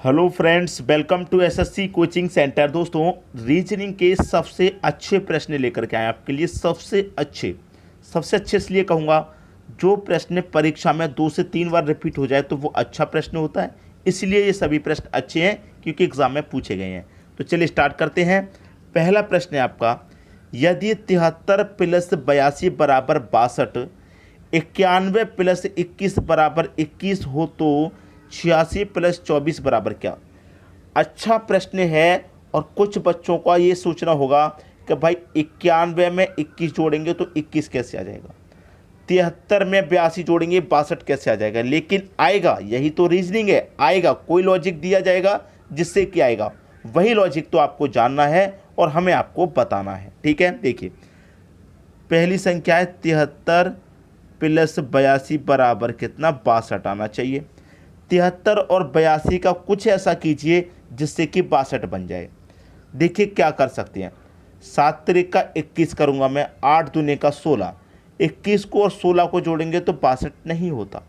Hello friends, welcome to SSC coaching centre. दोस्तों, reasoning के सबसे अच्छे प्रश्न लेकर के आए आपके लिए। सबसे अच्छे इसलिए कहूँगा, जो प्रश्न परीक्षा में 2 से 3 बार रिपीट हो जाए तो वो अच्छा प्रश्न होता है। इसलिए ये सभी प्रश्न अच्छे हैं क्योंकि एग्जाम में पूछे गए हैं। तो चलिए स्टार्ट करते हैं। पहला प्रश्न है आपका, यदि 73 प्लस 82 बराबर 62, 91 प्लस 21 बराबर 21 हो तो 86 प्लस 24 बराबर क्या। अच्छा प्रश्न है। और कुछ बच्चों का ये सोचना होगा कि भाई 91 में 21 जोड़ेंगे तो 21 कैसे आ जाएगा, 73 में 82 जोड़ेंगे 62 कैसे आ जाएगा। लेकिन आएगा, यही तो रीजनिंग है। आएगा, कोई लॉजिक दिया जाएगा जिससे कि आएगा। वही लॉजिक तो आपको जानना है और हमें आपको बताना है। ठीक है, देखिए पहली संख्या है 73 प्लस 82 बराबर कितना, 62 आना चाहिए। 73 और 82 का कुछ ऐसा कीजिए जिससे कि 62 बन जाए। देखिए क्या कर सकते हैं, 7 त्रिक का 21 करूंगा मैं, 8 दूने का 16, 21 को और 16 को जोड़ेंगे तो 62 नहीं होता।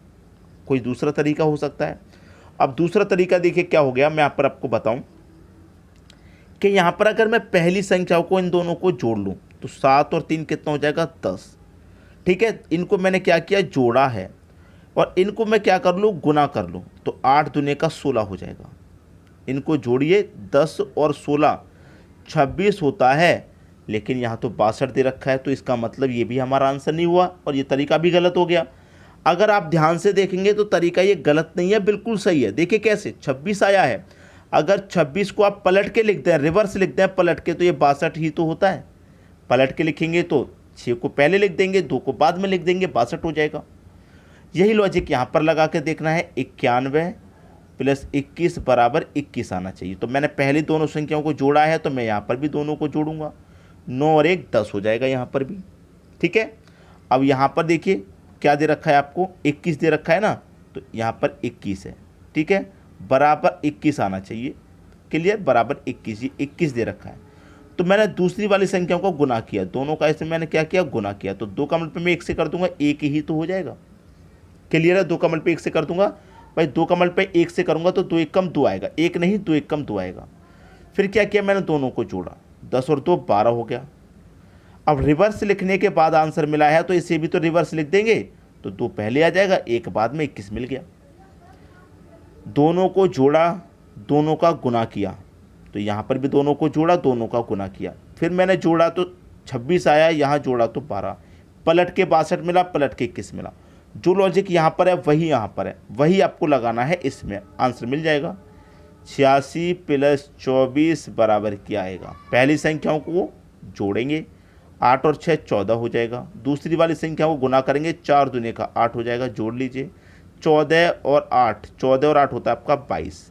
कोई दूसरा तरीका हो सकता है। अब दूसरा तरीका देखिए क्या हो गया, मैं यहाँ पर आपको बताऊं कि यहाँ पर अगर मैं पहली संख्याओं को इन दोनों को जोड़ लूँ तो 7 और 3 कितना हो जाएगा, 10। ठीक है, इनको मैंने क्या किया, जोड़ा है। और इनको मैं क्या कर लूँ, गुना कर लूँ तो 8 दूने का 16 हो जाएगा। इनको जोड़िए, 10 और 16 26 होता है। लेकिन यहाँ तो 62 दे रखा है, तो इसका मतलब ये भी हमारा आंसर नहीं हुआ और ये तरीका भी गलत हो गया। अगर आप ध्यान से देखेंगे तो तरीका ये गलत नहीं है, बिल्कुल सही है। देखिए कैसे 26 आया है, अगर 26 को आप पलट के लिख दें, रिवर्स लिख दें पलट के, तो ये 62 ही तो होता है। पलट के लिखेंगे तो 6 को पहले लिख देंगे, 2 को बाद में लिख देंगे, 62 हो जाएगा। यही लॉजिक यहाँ पर लगा के देखना है। 91 प्लस 21 बराबर 21 आना चाहिए। तो मैंने पहले दोनों संख्याओं को जोड़ा है तो मैं यहाँ पर भी दोनों को जोड़ूंगा। 9 और 1 10 हो जाएगा यहाँ पर भी। ठीक है, अब यहाँ पर देखिए क्या दे रखा है आपको, 21 दे रखा है ना, तो यहाँ पर 21 है। ठीक है, बराबर 21 आना चाहिए। क्लियर, बराबर 21, ये 21 दे रखा है। तो मैंने दूसरी वाली संख्याओं को गुना किया, दोनों का इसमें मैंने क्या किया, गुना किया। तो 2 का मल्टीपल मैं 1 से कर दूंगा, 1 ही तो हो जाएगा। क्लियर है, 2 का मल्टीपल 1 से कर दूंगा भाई, 2 का मल्टीपल 1 से करूंगा तो 2 1 कम 2 आएगा, 1 नहीं 2 1 कम 2 आएगा। फिर क्या किया, मैंने दोनों को जोड़ा, 10 और 2 12 हो गया। अब रिवर्स लिखने के बाद आंसर मिला है तो इसे भी तो रिवर्स लिख देंगे, तो 2 पहले आ जाएगा, 1 बाद में 21 मिल गया। दोनों को जोड़ा, दोनों का गुना किया, तो यहाँ पर भी दोनों को जोड़ा, दोनों का गुना किया। फिर मैंने जोड़ा तो 26 आया, यहाँ जोड़ा तो 12, पलट के 62 मिला, पलट के 21 मिला। जो लॉजिक यहाँ पर है वही यहाँ पर है, वही आपको लगाना है, इसमें आंसर मिल जाएगा। 86 प्लस 24 बराबर क्या आएगा, पहली संख्याओं को जोड़ेंगे, 8 और 6 14 हो जाएगा। दूसरी वाली संख्या को गुना करेंगे, 4 दूने का 8 हो जाएगा, जोड़ लीजिए। 14 और 8 होता है आपका 22।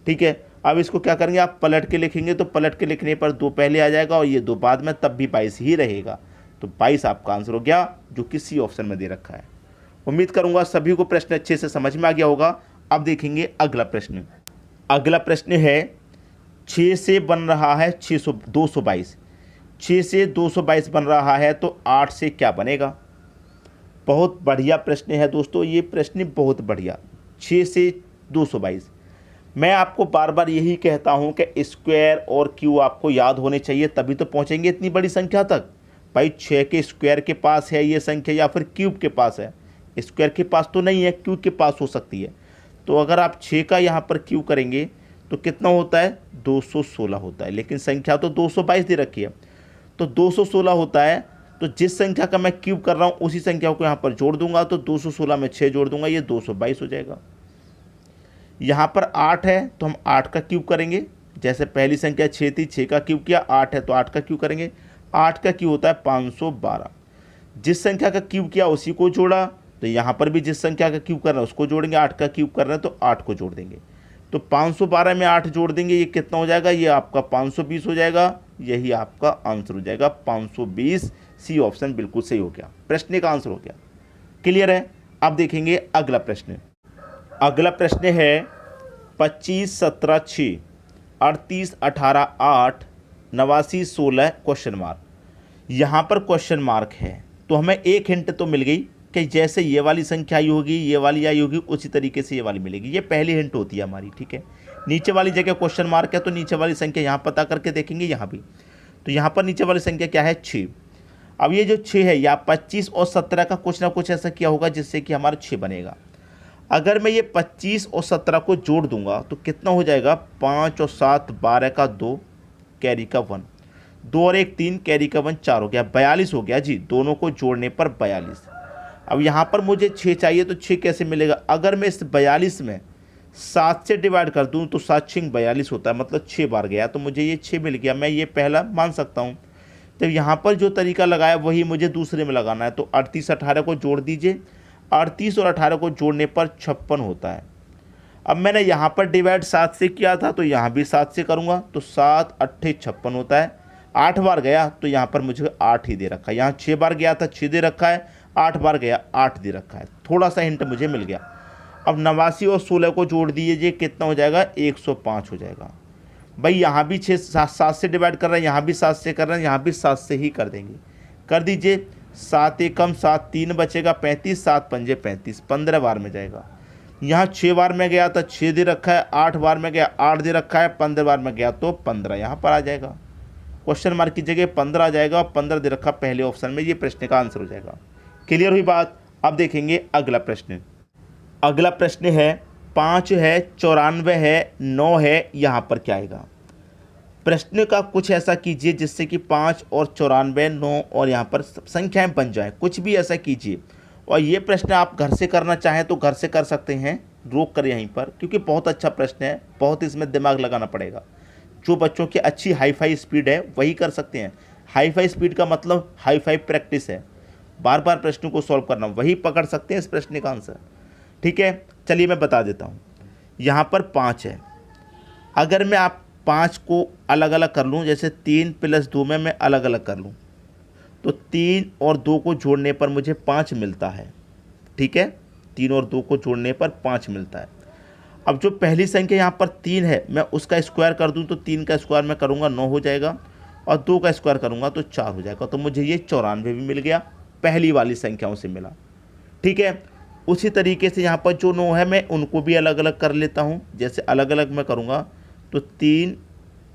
ठीक है, अब इसको क्या करेंगे, आप पलट के लिखेंगे तो पलट के लिखने पर 2 पहले आ जाएगा और ये 2 बाद में, तब भी 22 ही रहेगा। तो 22 आपका आंसर हो गया, जो कि सी ऑप्शन में दे रखा है। उम्मीद करूंगा सभी को प्रश्न अच्छे से समझ में आ गया होगा। अब देखेंगे अगला प्रश्न। अगला प्रश्न है, 6 से बन रहा है 222, 6 से 222 बन रहा है तो 8 से क्या बनेगा। बहुत बढ़िया प्रश्न है दोस्तों, ये प्रश्न बहुत बढ़िया। 6 से 222, मैं आपको बार बार यही कहता हूं कि स्क्वायर और क्यू आपको याद होने चाहिए, तभी तो पहुंचेंगे इतनी बड़ी संख्या तक। भाई 6 के स्क्वायर के पास है ये संख्या या फिर क्यूब के पास है, स्क्वायर के पास तो नहीं है, क्यूब के पास हो सकती है। तो अगर आप 6 का यहाँ पर क्यूब करेंगे तो कितना होता है, 216 होता है। लेकिन संख्या तो 222 दे रखी है, तो 216 होता है। तो जिस संख्या का मैं क्यूब कर रहा हूँ उसी संख्या को यहाँ पर जोड़ दूंगा, तो 216 में 6 जोड़ दूंगा, ये 222 हो जाएगा। यहाँ पर 8 है तो हम 8 का क्यूब करेंगे, जैसे पहली संख्या 6 थी, 6 का क्यूब किया, 8 है तो 8 का क्यूब करेंगे। 8 का क्यूब होता है 512। जिस संख्या का क्यूब किया उसी को जोड़ा, तो यहाँ पर भी जिस संख्या का क्यूब कर रहे हैं उसको जोड़ेंगे। 8 का क्यूब कर रहे हैं तो 8 को जोड़ देंगे, तो 512 में 8 जोड़ देंगे, ये कितना हो जाएगा, ये आपका 520 हो जाएगा। यही आपका आंसर हो जाएगा 520। सी ऑप्शन बिल्कुल सही हो गया, प्रश्न का आंसर हो गया। क्लियर है। अब देखेंगे अगला प्रश्न। अगला प्रश्न है 25 17 6 38 18 8 89 16 क्वेश्चन मार्क। यहाँ पर क्वेश्चन मार्क है तो हमें एक हिंट तो मिल गई कि जैसे ये वाली संख्या आई होगी, ये वाली आई होगी, उसी तरीके से ये वाली मिलेगी। ये पहली हिंट होती है हमारी, ठीक है। नीचे वाली जगह क्वेश्चन मार्क है तो नीचे वाली संख्या यहाँ पता करके देखेंगे यहाँ भी। तो यहाँ पर नीचे वाली संख्या क्या है, 6। अब ये जो 6 है या 25 और 17 का कुछ ना कुछ ऐसा किया होगा जिससे कि हमारा 6 बनेगा। अगर मैं ये 25 और 17 को जोड़ दूंगा तो कितना हो जाएगा, 5 और 7 12 का 2 कैरी का 1, 2 और 1 3 कैरी का 1 4 हो गया, 42 हो गया जी, दोनों को जोड़ने पर 42। अब यहाँ पर मुझे 6 चाहिए तो 6 कैसे मिलेगा, अगर मैं इस 42 में 7 से डिवाइड कर दूँ तो 7 6 42 होता है, मतलब 6 बार गया, तो मुझे ये 6 मिल गया, मैं ये पहला मान सकता हूँ। तो यहाँ पर जो तरीका लगाया वही मुझे दूसरे में लगाना है। तो 38 18 को जोड़ दीजिए, 38 और 18 को जोड़ने पर 56 होता है। अब मैंने यहाँ पर डिवाइड 7 से किया था तो यहाँ भी 7 से करूँगा, तो 7 8 56 होता है। 8 बार गया तो यहाँ पर मुझे 8 ही दे रखा है, यहाँ 6 बार गया था 6 दे रखा है, 8 बार गया 8 दे रखा है, थोड़ा सा हिंट मुझे मिल गया। अब 89 और 16 को जोड़ दीजिए, कितना हो जाएगा, 105 हो जाएगा। भाई यहाँ भी 7 से डिवाइड कर रहे हैं, यहाँ भी 7 से कर रहे हैं, यहाँ भी 7 से ही कर देंगे, कर दीजिए। 7 एकम 7 3 बचेगा 35, 7 पंजे 35, 15 बार में जाएगा। यहाँ 6 बार में गया था 6 दे रखा है, 8 बार में गया 8 दे रखा है, 15 बार में गया तो 15 यहाँ पर आ जाएगा, क्वेश्चन मार्क की जगह 15 आ जाएगा और 15 दे रखा पहले ऑप्शन में, ये प्रश्न का आंसर हो जाएगा। क्लियर हुई बात। अब देखेंगे अगला प्रश्न। अगला प्रश्न है 5 है, 94 है, 9 है, यहाँ पर क्या आएगा। प्रश्न का कुछ ऐसा कीजिए जिससे कि 5 और 94 9 और यहाँ पर संख्याएं बन जाएं, कुछ भी ऐसा कीजिए। और ये प्रश्न आप घर से करना चाहें तो घर से कर सकते हैं, रोक कर यहीं पर, क्योंकि बहुत अच्छा प्रश्न है, बहुत इसमें दिमाग लगाना पड़ेगा। जो बच्चों की अच्छी हाई फाई स्पीड है वही कर सकते हैं। हाई फाई स्पीड का मतलब हाई फाई प्रैक्टिस है, बार बार प्रश्नों को सॉल्व करना, वही पकड़ सकते हैं इस प्रश्न का आंसर। ठीक है, चलिए मैं बता देता हूँ। यहाँ पर 5 है, अगर मैं आप 5 को अलग अलग कर लूँ, जैसे 3 + 2 में मैं अलग अलग कर लूँ तो 3 और 2 को जोड़ने पर मुझे 5 मिलता है। ठीक है, 3 और 2 को जोड़ने पर 5 मिलता है। अब जो पहली संख्या यहाँ पर 3 है, मैं उसका स्क्वायर कर दूँ तो 3 का स्क्वायर मैं करूँगा 9 हो जाएगा, और 2 का स्क्वायर करूँगा तो 4 हो जाएगा। तो मुझे ये 94 भी मिल गया, पहली वाली संख्याओं से मिला। ठीक है, उसी तरीके से यहाँ पर जो 9 है मैं उनको भी अलग अलग कर लेता हूँ। जैसे अलग अलग मैं करूँगा तो 3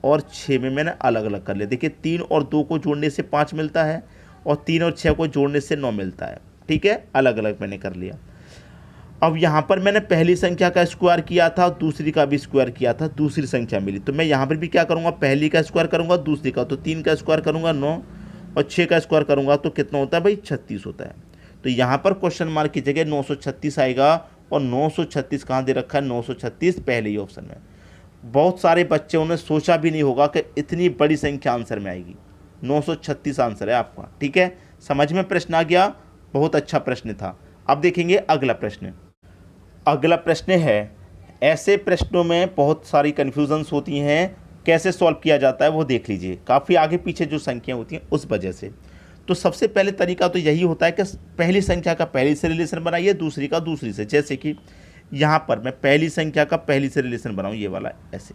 और 6 में मैंने अलग अलग कर लिया। देखिए 3 और 2 को जोड़ने से 5 मिलता है और 3 और 6 को जोड़ने से 9 मिलता है। ठीक है, अलग अलग मैंने कर लिया। अब यहाँ पर मैंने पहली संख्या का स्क्वायर किया था, दूसरी का भी स्क्वायर किया था, दूसरी संख्या मिली, तो मैं यहाँ पर भी क्या करूँगा, पहली का स्क्वायर करूँगा दूसरी का, तो 3 का स्क्वायर करूँगा 9 और 6 का स्क्वायर करूँगा तो कितना होता है भाई, 36 होता है। तो यहाँ पर क्वेश्चन मार्क की जगह 936 आएगा, और 936 कहाँ दे रखा है, 936 पहले ही ऑप्शन में। बहुत सारे बच्चे उन्हें सोचा भी नहीं होगा कि इतनी बड़ी संख्या आंसर में आएगी। 936 आंसर है आपका। ठीक है, समझ में प्रश्न आ गया, बहुत अच्छा प्रश्न था। अब देखेंगे अगला प्रश्न। अगला प्रश्न है, ऐसे प्रश्नों में बहुत सारी कन्फ्यूजन्स होती हैं, कैसे सॉल्व किया जाता है वो देख लीजिए। काफ़ी आगे पीछे जो संख्या होती हैं उस वजह से। तो सबसे पहले तरीका तो यही होता है कि पहली संख्या का पहली से रिलेशन बनाइए, दूसरी का दूसरी से। जैसे कि यहाँ पर मैं पहली संख्या का पहली से रिलेशन बनाऊँ, ये वाला ऐसे,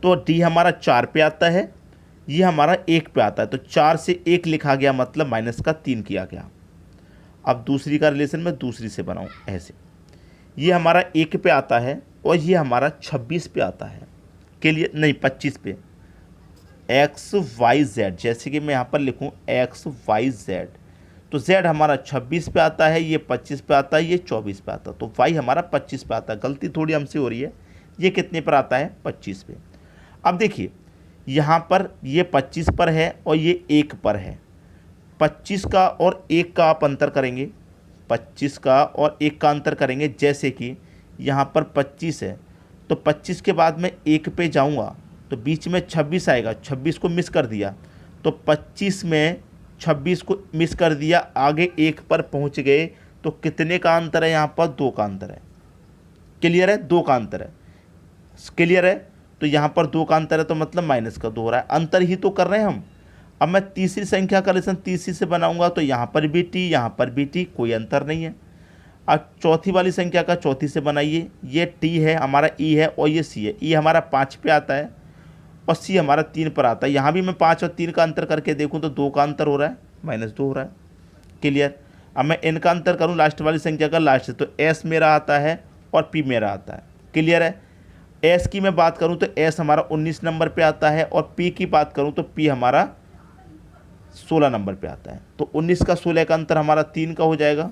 तो डी हमारा 4 पे आता है, ये हमारा 1 पे आता है, तो 4 से 1 लिखा गया, मतलब माइनस का 3 किया गया। अब दूसरी का रिलेशन मैं दूसरी से बनाऊँ ऐसे, ये हमारा 1 पे आता है और ये हमारा 26 पे आता है, के लिए नहीं 25 पे, XYZ। जैसे कि मैं यहाँ पर लिखूँ XYZ, तो Z हमारा 26 पे आता है, ये 25 पे आता है, ये 24 पे आता है, तो Y हमारा 25 पे आता है। गलती थोड़ी हमसे हो रही है, ये कितने पर आता है, 25 पे। अब देखिए यहाँ पर ये 25 पर है और ये 1 पर है। 25 का और 1 का आप अंतर करेंगे, 25 का और 1 का अंतर करेंगे। जैसे कि यहाँ पर 25 है तो 25 के बाद मैं 1 पे जाऊँगा तो बीच में 26 आएगा, 26 को मिस कर दिया, तो 25 में 26 को मिस कर दिया, आगे 1 पर पहुँच गए, तो कितने का अंतर है यहाँ पर, 2 का अंतर है। क्लियर है, 2 का अंतर है, क्लियर है। तो यहाँ पर 2 का अंतर है तो मतलब माइनस का 2 हो रहा है, अंतर ही तो कर रहे हैं हम। अब मैं तीसरी संख्या का रिलेशन तीसरी से बनाऊंगा तो यहाँ पर भी टी, यहाँ पर भी टी, कोई अंतर नहीं है। अब चौथी वाली संख्या का चौथी से बनाइए, ये टी है हमारा, ई है और ये सी है। ई हमारा 5 पे आता है और सी हमारा 3 पर आता है। यहाँ भी मैं 5 और 3 का अंतर करके देखूँ तो 2 का अंतर हो रहा है, -2 हो रहा है। क्लियर। अब मैं इनका अंतर करूँ लास्ट वाली संख्या का लास्ट से, तो एस मेरा आता है और पी मेरा आता है। क्लियर है। एस की मैं बात करूँ तो एस हमारा 19 नंबर पे आता है, और पी की बात करूँ तो पी हमारा 16 नंबर पे आता है। तो 19 का 16 का अंतर हमारा 3 का हो जाएगा।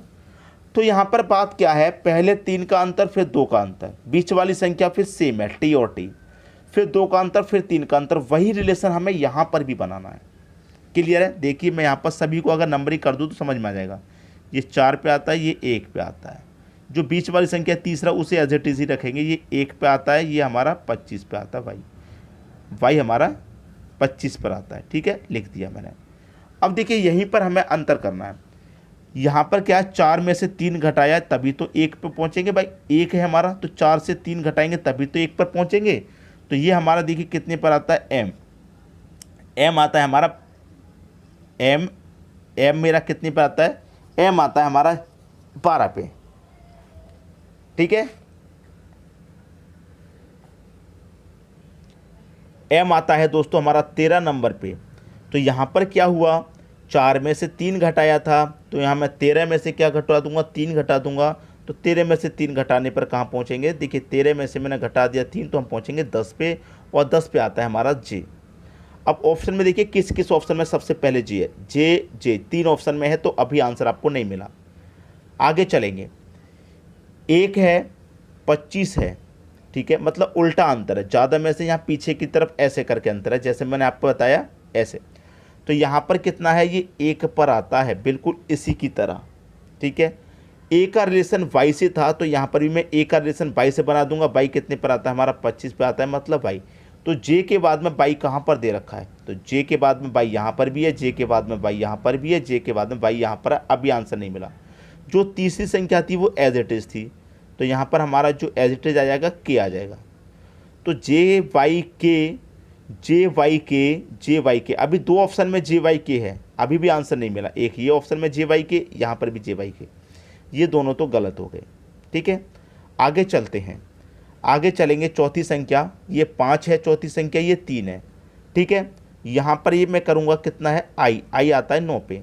तो यहाँ पर बात क्या है, पहले 3 का अंतर फिर 2 का अंतर, बीच वाली संख्या फिर सेम है टी और टी, फिर 2 का अंतर फिर 3 का अंतर, वही रिलेशन हमें यहाँ पर भी बनाना है। क्लियर है। देखिए मैं यहाँ पर सभी को अगर नंबरिंग कर दूँ तो समझ में आ जाएगा। ये 4 पे आता है, ये 1 पे आता है, जो बीच वाली संख्या तीसरा उसे एज इट इज ही रखेंगे। ये 1 पे आता है, ये हमारा 25 पे आता है, वाई हमारा 25 पर आता है। ठीक है, लिख दिया मैंने। अब देखिए यहीं पर हमें अंतर करना है। यहाँ पर क्या है, 4 में से 3 घटाया तभी तो 1 पे पहुँचेंगे भाई, 1 है हमारा, तो 4 से 3 घटाएंगे तभी तो 1 पर पहुँचेंगे। तो ये हमारा देखिए कितने पर आता है, एम आता है हमारा, एम मेरा कितने पर आता है, एम आता है हमारा 12 पे। ठीक है, एम आता है दोस्तों हमारा 13 नंबर पे। तो यहाँ पर क्या हुआ, 4 में से 3 घटाया था, तो यहाँ मैं 13 में से क्या घटा दूंगा, 3 घटा दूंगा। तो 13 में से 3 घटाने पर कहाँ पहुँचेंगे, देखिए 13 में से मैंने घटा दिया 3, तो हम पहुँचेंगे 10 पे, और 10 पे आता है हमारा जे। अब ऑप्शन में देखिए किस किस ऑप्शन में सबसे पहले जे है, जे 3 ऑप्शन में है, तो अभी आंसर आपको नहीं मिला। आगे चलेंगे, 1 है 25 है, ठीक है, मतलब उल्टा अंतर है, ज़्यादा में से यहाँ पीछे की तरफ ऐसे करके अंतर है, जैसे मैंने आपको बताया ऐसे। तो यहाँ पर कितना है, ये 1 पर आता है, बिल्कुल इसी की तरह। ठीक है, ए का रिलेशन वाई से था, तो यहाँ पर भी मैं ए का रिलेशन वाई से बना दूंगा। वाई कितने पर आता है हमारा, 25 पे आता है, मतलब वाई। तो जे के बाद में वाई कहाँ पर दे रखा है, तो जे के बाद में वाई यहाँ पर भी है, जे के बाद में वाई यहाँ पर भी है, जे के बाद में वाई यहाँ पर है। अभी आंसर नहीं मिला। जो तीसरी संख्या थी वो एज इट इज थी, तो यहाँ पर हमारा जो एज इट इज आ जाएगा के आ जाएगा। तो जे वाई के, अभी 2 ऑप्शन में जे वाई के है, अभी भी आंसर नहीं मिला। एक ये ऑप्शन में जे वाई के, यहाँ पर भी जे वाई के, ये दोनों तो गलत हो गए। ठीक है, आगे चलते हैं, आगे चलेंगे। चौथी संख्या ये 5 है, चौथी संख्या ये 3 है। ठीक है, यहाँ पर ये मैं करूँगा कितना है, आई आता है 9 पे।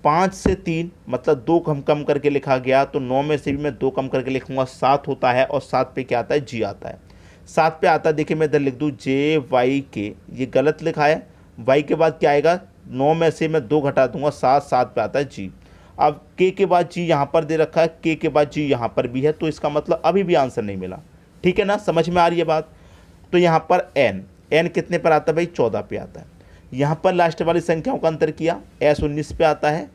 5 से 3 मतलब 2 कम करके लिखा गया, तो 9 में से भी मैं 2 कम करके लिखूँगा, 7 होता है, और 7 पे क्या आता है, जी आता है। 7 पे आता है, देखिए मैं इधर लिख दूँ जे वाई के, ये गलत लिखा है। वाई के बाद क्या आएगा, 9 में से मैं 2 घटा दूंगा, 7 पे आता है जी। अब के बाद जी यहाँ पर दे रखा है, के बाद जी यहाँ पर भी है, तो इसका मतलब अभी भी आंसर नहीं मिला। ठीक है ना, समझ में आ रही है बात। तो यहाँ पर एन कितने पर आता है भाई, 14 पे आता है। यहाँ पर लास्ट वाली संख्याओं का अंतर किया, एस 19 पे आता है,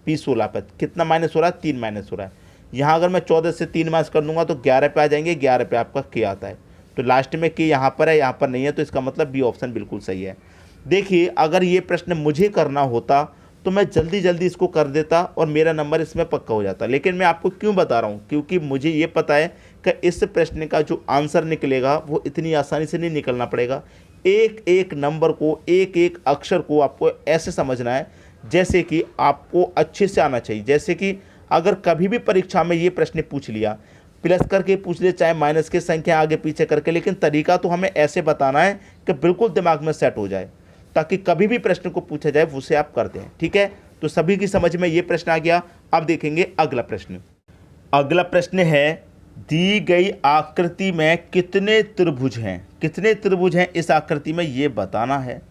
पी 16 पे। कितना माइनस हो रहा है, 3 माइनस हो रहा है। यहाँ अगर मैं 14 से 3 माइनस कर दूंगा तो 11 पे आ जाएंगे, 11 पे आपका के आता है। तो लास्ट में के यहाँ पर है, यहाँ पर नहीं है, तो इसका मतलब बी ऑप्शन बिल्कुल सही है। देखिए अगर ये प्रश्न मुझे करना होता तो मैं जल्दी जल्दी इसको कर देता और मेरा नंबर इसमें पक्का हो जाता, लेकिन मैं आपको क्यों बता रहा हूँ, क्योंकि मुझे ये पता है कि इस प्रश्न का जो आंसर निकलेगा वो इतनी आसानी से नहीं निकलना पड़ेगा। एक एक नंबर को, एक एक अक्षर को आपको ऐसे समझना है जैसे कि आपको अच्छे से आना चाहिए। जैसे कि अगर कभी भी परीक्षा में ये प्रश्न पूछ लिया, प्लस करके पूछ ले, चाहे माइनस की संख्या आगे पीछे करके, लेकिन तरीका तो हमें ऐसे बताना है कि बिल्कुल दिमाग में सेट हो जाए, ताकि कभी भी प्रश्न को पूछा जाए उसे आप कर दें। ठीक है, तो सभी की समझ में ये प्रश्न आ गया। अब देखेंगे अगला प्रश्न। अगला प्रश्न है, दी गई आकृति में कितने त्रिभुज हैं, कितने त्रिभुज हैं इस आकृति में, ये बताना है।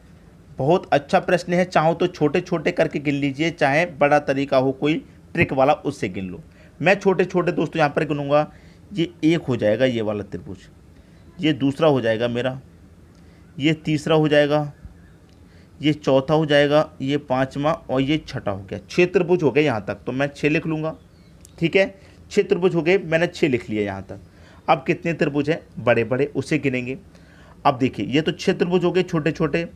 बहुत अच्छा प्रश्न है, चाहो तो छोटे छोटे करके गिन लीजिए, चाहे बड़ा तरीका हो कोई ट्रिक वाला उससे गिन लो। मैं छोटे छोटे दोस्तों यहाँ पर गिनूंगा। ये एक हो जाएगा ये वाला त्रिभुज, ये दूसरा हो जाएगा मेरा, ये तीसरा हो जाएगा, ये चौथा हो जाएगा, ये पांचवा और ये छठा हो गया। 6 त्रिभुज हो गए यहाँ तक, तो मैं 6 लिख लूँगा। ठीक है, 6 त्रिभुज हो गए, मैंने 6 लिख लिया यहाँ तक। अब कितने त्रिभुज हैं बड़े बड़े उसे गिनेंगे। अब देखिए ये तो 6 त्रिभुज हो गए छोटे छोटे।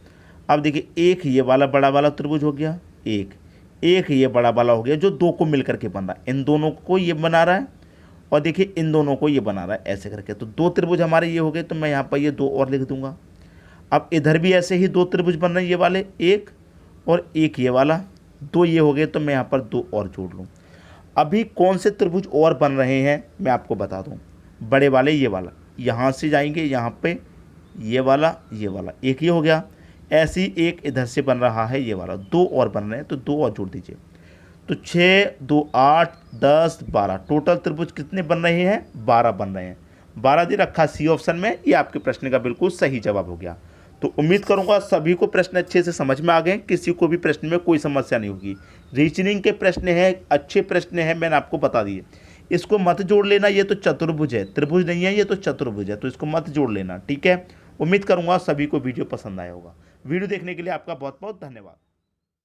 अब देखिए एक ये वाला बड़ा वाला त्रिभुज हो गया, एक ये बड़ा वाला हो गया जो 2 को मिल करके बन रहा है, इन दोनों को ये बना रहा है, और देखिए इन दोनों को ये बना रहा है ऐसे करके। तो 2 त्रिभुज हमारे ये हो गए, तो मैं यहाँ पर ये 2 और लिख दूंगा। अब इधर भी ऐसे ही 2 त्रिभुज बन रहे हैं, ये वाले एक और एक ये वाला, 2 ये हो गए, तो मैं यहाँ पर 2 और जोड़ लूँ। अभी कौन से त्रिभुज और बन रहे हैं मैं आपको बता दूँ। बड़े वाले ये वाला, यहाँ से जाएंगे यहाँ पे, ये वाला एक ये हो गया। ऐसे ही एक इधर से बन रहा है ये वाला, 2 और बन रहे हैं, तो 2 और जोड़ दीजिए। तो 6 2 8 10 12 टोटल त्रिभुज कितने बन रहे हैं? 12 बन रहे हैं। 12 दे रखा सी ऑप्शन में। ये आपके प्रश्न का बिल्कुल सही जवाब हो गया। तो उम्मीद करूंगा सभी को प्रश्न अच्छे से समझ में आ गए, किसी को भी प्रश्न में कोई समस्या नहीं होगी। रीजनिंग के प्रश्न हैं, अच्छे प्रश्न हैं, मैंने आपको बता दिए। इसको मत जोड़ लेना, ये तो चतुर्भुज है, त्रिभुज नहीं है, ये तो चतुर्भुज है, तो इसको मत जोड़ लेना, ठीक है। उम्मीद करूंगा सभी को वीडियो पसंद आया होगा। वीडियो देखने के लिए आपका बहुत बहुत धन्यवाद।